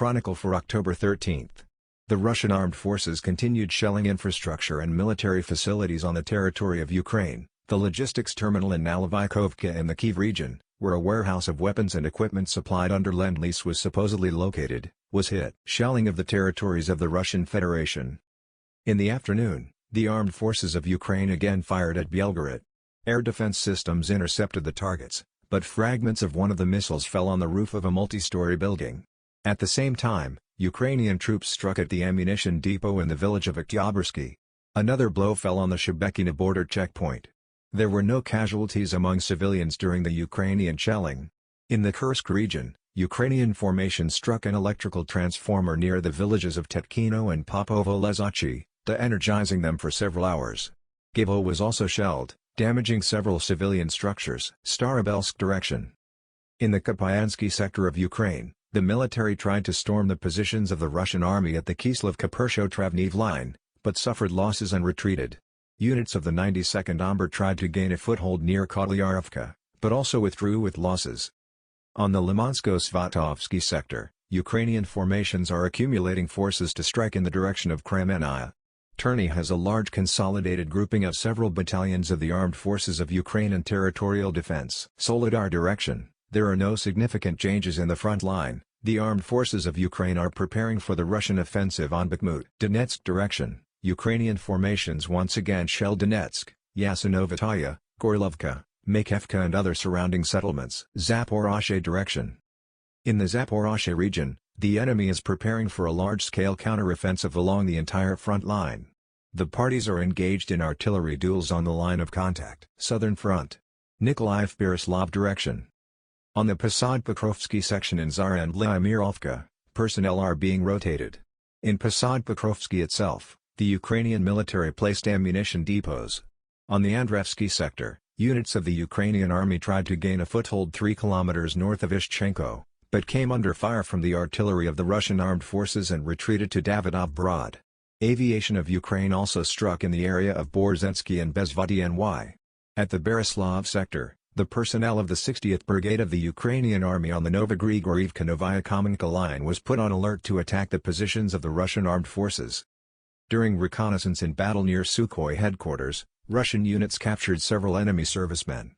Chronicle for October 13. The Russian armed forces continued shelling infrastructure and military facilities on the territory of Ukraine. The logistics terminal in Nalivikovka in the Kyiv region, where a warehouse of weapons and equipment supplied under Lend-Lease was supposedly located, was hit. Shelling of the territories of the Russian Federation. In the afternoon, the armed forces of Ukraine again fired at Belgorod. Air defense systems intercepted the targets, but fragments of one of the missiles fell on the roof of a multi-storey building. At the same time, Ukrainian troops struck at the ammunition depot in the village of Oktyabrsky. Another blow fell on the Shebekino border checkpoint. There were no casualties among civilians during the Ukrainian shelling. In the Kursk region, Ukrainian formations struck an electrical transformer near the villages of Tetkino and Popovo-Lezhachi, de-energizing them for several hours. Guevo was also shelled, damaging several civilian structures. Starobelsk direction. In the Kupyansky sector of Ukraine, the military tried to storm the positions of the Russian army at the Kislovka-Pershotravneve line, but suffered losses and retreated. Units of the 92nd Amber tried to gain a foothold near Oktyabrsky, but also withdrew with losses. On the Limansko-Svatovsky sector, Ukrainian formations are accumulating forces to strike in the direction of Kremenaya. Terny has a large consolidated grouping of several battalions of the armed forces of Ukraine and territorial defense. Solidar direction. There are no significant changes in the front line. The armed forces of Ukraine are preparing for the Russian offensive on Bakhmut. Donetsk direction. Ukrainian formations once again shelled Donetsk, Yasenovitaya, Gorlovka, Makevka and other surrounding settlements. Zaporozhye direction. In the Zaporozhye region, the enemy is preparing for a large-scale counter-offensive along the entire front line. The parties are engaged in artillery duels on the line of contact. Southern Front. Nikolaev-Berislav direction. On the Posad-Pokrovsky section in Zara and Lyamirovka, personnel are being rotated. In Posad-Pokrovsky itself, the Ukrainian military placed ammunition depots. On the Andrevsky sector, units of the Ukrainian army tried to gain a foothold 3 kilometers north of Ishchenko, but came under fire from the artillery of the Russian armed forces and retreated to Davidov Brod. Aviation of Ukraine also struck in the area of Borzhensky and Bezvody-ny. At the Berislav sector, the personnel of the 60th Brigade of the Ukrainian Army on the Novogrigorivka-Novaya Kamenka line was put on alert to attack the positions of the Russian armed forces. During reconnaissance in battle near Sukhoi headquarters, Russian units captured several enemy servicemen.